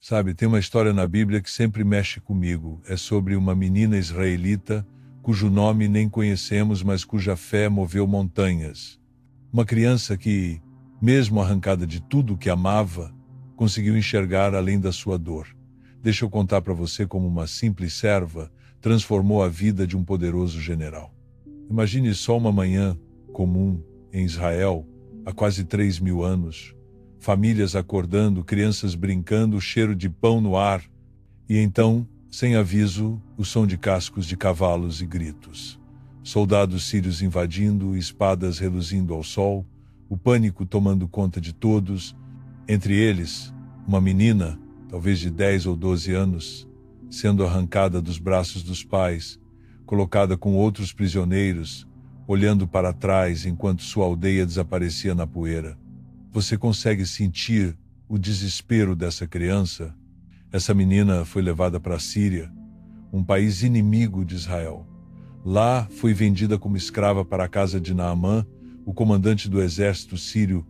Sabe, tem uma história na Bíblia que sempre mexe comigo. É sobre uma menina israelita cujo nome nem conhecemos, mas cuja fé moveu montanhas. Uma criança que, mesmo arrancada de tudo o que amava, conseguiu enxergar além da sua dor. Deixa eu contar para você como uma simples serva transformou a vida de um poderoso general. Imagine só uma manhã comum em Israel, há quase 3.000 anos. Famílias acordando, crianças brincando, o cheiro de pão no ar. E então, sem aviso, o som de cascos de cavalos e gritos. Soldados sírios invadindo, espadas reluzindo ao sol, o pânico tomando conta de todos. Entre eles, uma menina, talvez de 10 ou 12 anos, sendo arrancada dos braços dos pais, colocada com outros prisioneiros, olhando para trás enquanto sua aldeia desaparecia na poeira. Você consegue sentir o desespero dessa criança? Essa menina foi levada para a Síria, um país inimigo de Israel. Lá foi vendida como escrava para a casa de Naamã, o comandante do exército sírio,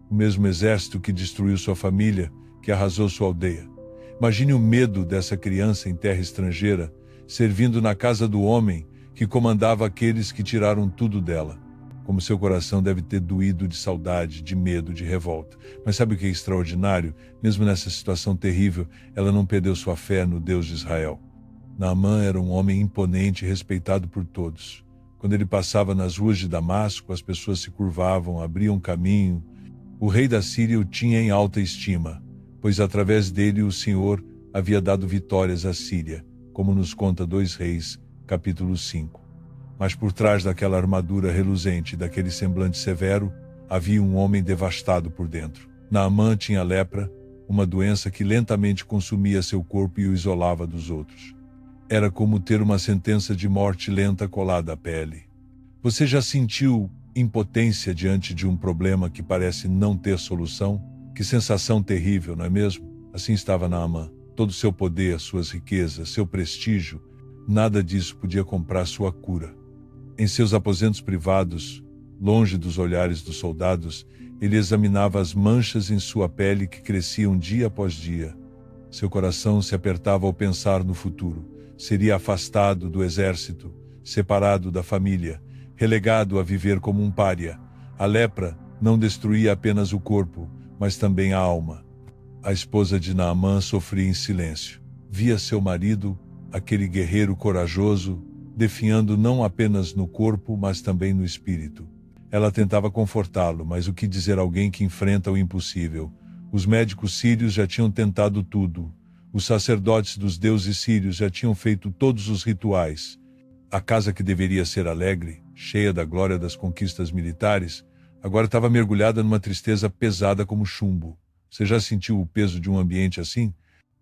o mesmo exército que destruiu sua família, que arrasou sua aldeia. Imagine o medo dessa criança em terra estrangeira, servindo na casa do homem que comandava aqueles que tiraram tudo dela. Como seu coração deve ter doído de saudade, de medo, de revolta. Mas sabe o que é extraordinário? Mesmo nessa situação terrível, ela não perdeu sua fé no Deus de Israel. Naamã era um homem imponente e respeitado por todos. Quando ele passava nas ruas de Damasco, as pessoas se curvavam, abriam caminho. O rei da Síria o tinha em alta estima, pois através dele o Senhor havia dado vitórias à Síria, como nos conta 2 Reis, capítulo 5. Mas por trás daquela armadura reluzente, daquele semblante severo, havia um homem devastado por dentro. Naamã tinha lepra, uma doença que lentamente consumia seu corpo e o isolava dos outros. Era como ter uma sentença de morte lenta colada à pele. Você já sentiu impotência diante de um problema que parece não ter solução? Que sensação terrível, não é mesmo? Assim estava Naamã. Todo o seu poder, suas riquezas, seu prestígio, nada disso podia comprar sua cura. Em seus aposentos privados, longe dos olhares dos soldados, ele examinava as manchas em sua pele que cresciam dia após dia. Seu coração se apertava ao pensar no futuro. Seria afastado do exército, separado da família, relegado a viver como um pária. A lepra não destruía apenas o corpo, mas também a alma. A esposa de Naamã sofria em silêncio. Via seu marido, aquele guerreiro corajoso, definhando não apenas no corpo, mas também no espírito. Ela tentava confortá-lo, mas o que dizer a alguém que enfrenta o impossível? Os médicos sírios já tinham tentado tudo. Os sacerdotes dos deuses sírios já tinham feito todos os rituais. A casa que deveria ser alegre, cheia da glória das conquistas militares, agora estava mergulhada numa tristeza pesada como chumbo. Você já sentiu o peso de um ambiente assim?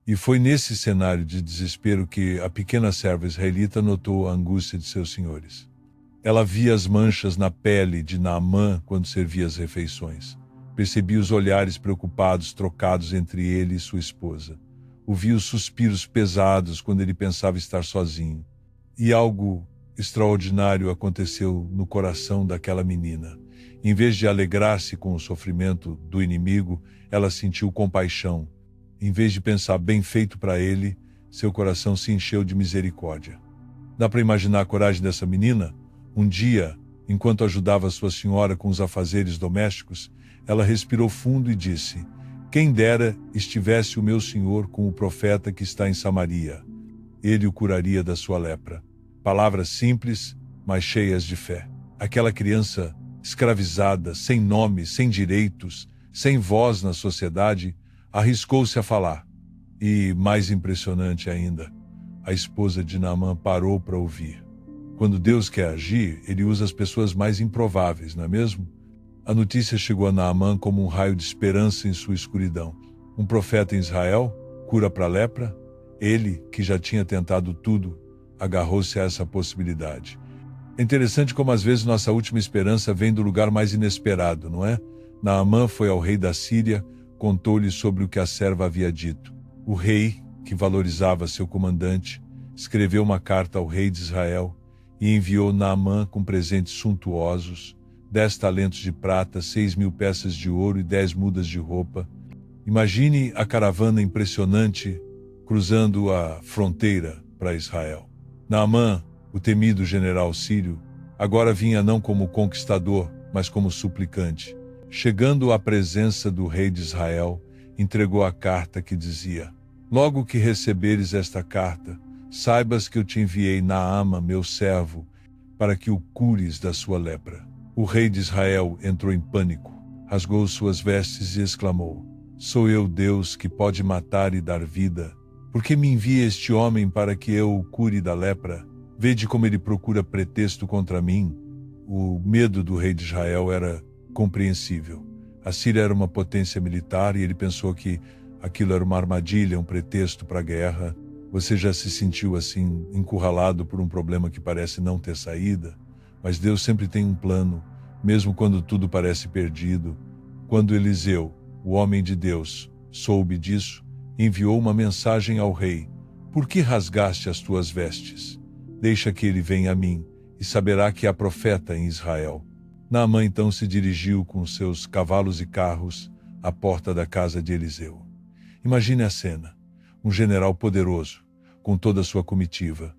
E foi nesse cenário de desespero que a pequena serva israelita notou a angústia de seus senhores. Ela via as manchas na pele de Naamã quando servia as refeições. Percebia os olhares preocupados trocados entre ele e sua esposa. Ouvia os suspiros pesados quando ele pensava estar sozinho. E algo extraordinário aconteceu no coração daquela menina. Em vez de alegrar-se com o sofrimento do inimigo, ela sentiu compaixão. Em vez de pensar bem feito para ele, seu coração se encheu de misericórdia. Dá para imaginar a coragem dessa menina? Um dia, enquanto ajudava sua senhora com os afazeres domésticos, ela respirou fundo e disse: "Quem dera estivesse o meu senhor com o profeta que está em Samaria. Ele o curaria da sua lepra." Palavras simples, mas cheias de fé. Aquela criança escravizada, sem nome, sem direitos, sem voz na sociedade, arriscou-se a falar. E, mais impressionante ainda, a esposa de Naamã parou para ouvir. Quando Deus quer agir, ele usa as pessoas mais improváveis, não é mesmo? A notícia chegou a Naamã como um raio de esperança em sua escuridão. Um profeta em Israel, cura para a lepra? Ele, que já tinha tentado tudo, agarrou-se a essa possibilidade. É interessante como às vezes nossa última esperança vem do lugar mais inesperado, não é? Naamã foi ao rei da Síria, contou-lhe sobre o que a serva havia dito. O rei, que valorizava seu comandante, escreveu uma carta ao rei de Israel e enviou Naamã com presentes suntuosos, 10 talentos de prata, 6.000 peças de ouro e 10 mudas de roupa. Imagine a caravana impressionante cruzando a fronteira para Israel. Naamã, o temido general sírio, agora vinha não como conquistador, mas como suplicante. Chegando à presença do rei de Israel, entregou a carta que dizia: Logo que receberes esta carta, saibas que eu te enviei Naamã, meu servo, para que o cures da sua lepra. O rei de Israel entrou em pânico, rasgou suas vestes e exclamou: Sou eu Deus que pode matar e dar vida? Por que me envia este homem para que eu o cure da lepra? Vede como ele procura pretexto contra mim. O medo do rei de Israel era compreensível. A Síria era uma potência militar e ele pensou que aquilo era uma armadilha, um pretexto para a guerra. Você já se sentiu assim, encurralado por um problema que parece não ter saída? Mas Deus sempre tem um plano, mesmo quando tudo parece perdido. Quando Eliseu, o homem de Deus, soube disso, enviou uma mensagem ao rei: Por que rasgaste as tuas vestes? Deixa que ele venha a mim, e saberá que há profeta em Israel. Naamã então se dirigiu com seus cavalos e carros à porta da casa de Eliseu. Imagine a cena: um general poderoso, com toda a sua comitiva,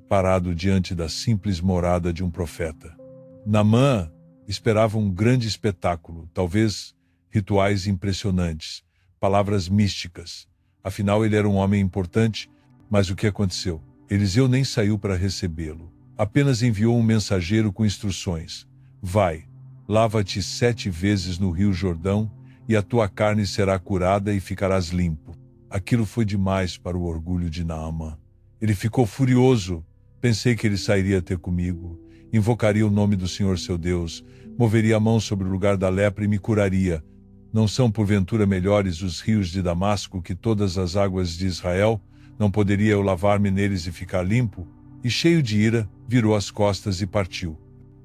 parado diante da simples morada de um profeta. Naamã esperava um grande espetáculo, talvez rituais impressionantes, palavras místicas. Afinal, ele era um homem importante, mas o que aconteceu? Eliseu nem saiu para recebê-lo. Apenas enviou um mensageiro com instruções: Vai, lava-te 7 vezes no rio Jordão, e a tua carne será curada e ficarás limpo. Aquilo foi demais para o orgulho de Naamã. Ele ficou furioso. Pensei que ele sairia ter comigo, invocaria o nome do Senhor seu Deus, moveria a mão sobre o lugar da lepra e me curaria. Não são porventura melhores os rios de Damasco que todas as águas de Israel? Não poderia eu lavar-me neles e ficar limpo? E cheio de ira, virou as costas e partiu.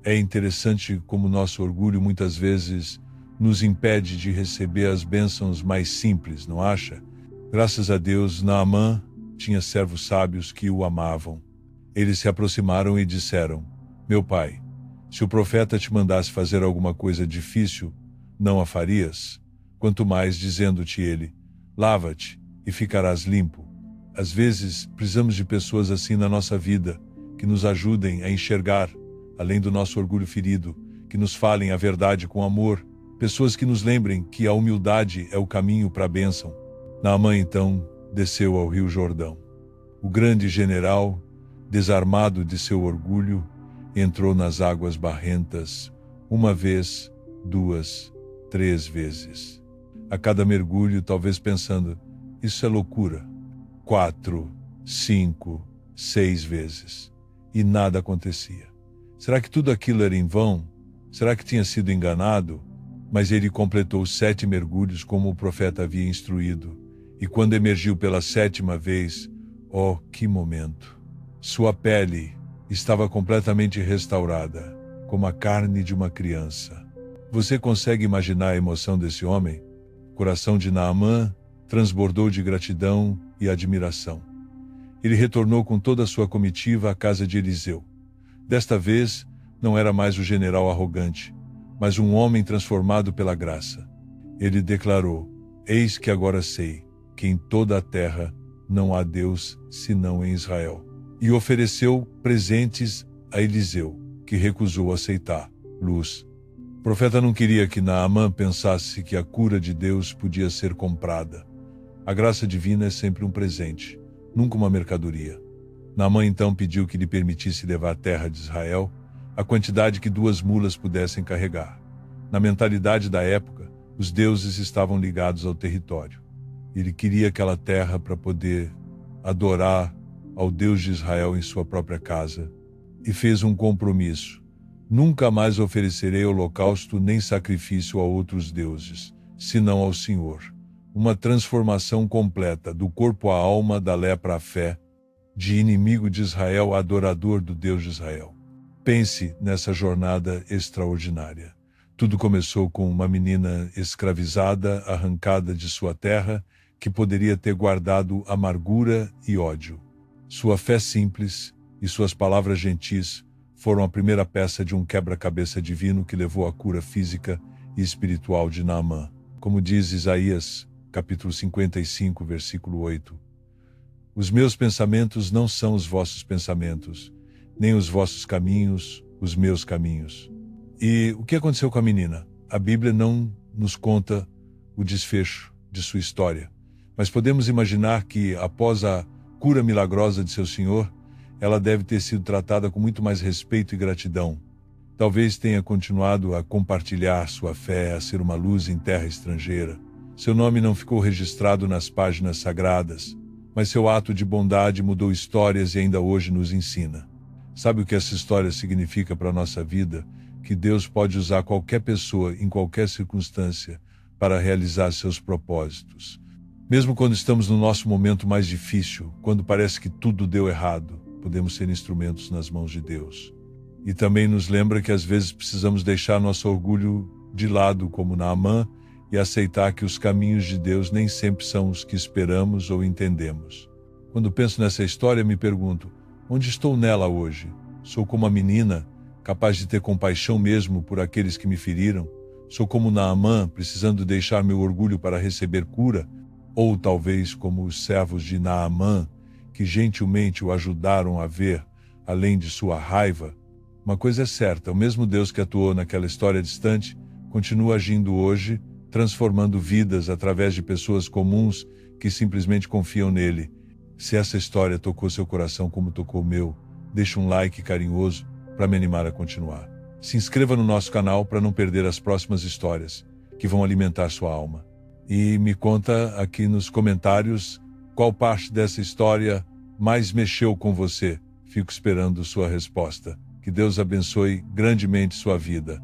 É interessante como nosso orgulho muitas vezes nos impede de receber as bênçãos mais simples, não acha? Graças a Deus, Naamã tinha servos sábios que o amavam. Eles se aproximaram e disseram: Meu pai, se o profeta te mandasse fazer alguma coisa difícil, não a farias? Quanto mais dizendo-te ele: Lava-te e ficarás limpo. Às vezes, precisamos de pessoas assim na nossa vida, que nos ajudem a enxergar, além do nosso orgulho ferido, que nos falem a verdade com amor, pessoas que nos lembrem que a humildade é o caminho para a bênção. Naamã, então, desceu ao rio Jordão. O grande general, desarmado de seu orgulho, entrou nas águas barrentas, 1 vez, 2, 3 vezes. A cada mergulho, talvez pensando: isso é loucura. 4, 5, 6 vezes. E nada acontecia. Será que tudo aquilo era em vão? Será que tinha sido enganado? Mas ele completou 7 mergulhos como o profeta havia instruído. E quando emergiu pela 7ª vez, oh, que momento! Sua pele estava completamente restaurada, como a carne de uma criança. Você consegue imaginar a emoção desse homem? O coração de Naamã transbordou de gratidão e admiração. Ele retornou com toda a sua comitiva à casa de Eliseu. Desta vez, não era mais o general arrogante, mas um homem transformado pela graça. Ele declarou: Eis que agora sei que em toda a terra não há Deus senão em Israel. E ofereceu presentes a Eliseu, que recusou aceitar luz. O profeta não queria que Naamã pensasse que a cura de Deus podia ser comprada. A graça divina é sempre um presente, nunca uma mercadoria. Naamã então pediu que lhe permitisse levar à terra de Israel a quantidade que 2 mulas pudessem carregar. Na mentalidade da época, os deuses estavam ligados ao território. Ele queria aquela terra para poder adorar ao Deus de Israel em sua própria casa e fez um compromisso: nunca mais oferecerei holocausto nem sacrifício a outros deuses, senão ao Senhor. Uma transformação completa do corpo à alma, da lepra à fé, de inimigo de Israel a adorador do Deus de Israel. Pense nessa jornada extraordinária. Tudo começou com uma menina escravizada, arrancada de sua terra, que poderia ter guardado amargura e ódio. Sua fé simples e suas palavras gentis foram a primeira peça de um quebra-cabeça divino que levou à cura física e espiritual de Naamã. Como diz Isaías capítulo 55, versículo 8. Os meus pensamentos não são os vossos pensamentos, nem os vossos caminhos, os meus caminhos. E o que aconteceu com a menina? A Bíblia não nos conta o desfecho de sua história, mas podemos imaginar que, após a cura milagrosa de seu Senhor, ela deve ter sido tratada com muito mais respeito e gratidão. Talvez tenha continuado a compartilhar sua fé, a ser uma luz em terra estrangeira. Seu nome não ficou registrado nas páginas sagradas, mas seu ato de bondade mudou histórias e ainda hoje nos ensina. Sabe o que essa história significa para a nossa vida? Que Deus pode usar qualquer pessoa, em qualquer circunstância, para realizar seus propósitos. Mesmo quando estamos no nosso momento mais difícil, quando parece que tudo deu errado, podemos ser instrumentos nas mãos de Deus. E também nos lembra que às vezes precisamos deixar nosso orgulho de lado, como Naamã, e aceitar que os caminhos de Deus nem sempre são os que esperamos ou entendemos. Quando penso nessa história, me pergunto, onde estou nela hoje? Sou como a menina, capaz de ter compaixão mesmo por aqueles que me feriram? Sou como Naamã, precisando deixar meu orgulho para receber cura? Ou talvez como os servos de Naamã, que gentilmente o ajudaram a ver, além de sua raiva? Uma coisa é certa, o mesmo Deus que atuou naquela história distante, continua agindo hoje, transformando vidas através de pessoas comuns que simplesmente confiam nele. Se essa história tocou seu coração como tocou o meu, deixe um like carinhoso para me animar a continuar. Se inscreva no nosso canal para não perder as próximas histórias que vão alimentar sua alma. E me conta aqui nos comentários qual parte dessa história mais mexeu com você. Fico esperando sua resposta. Que Deus abençoe grandemente sua vida.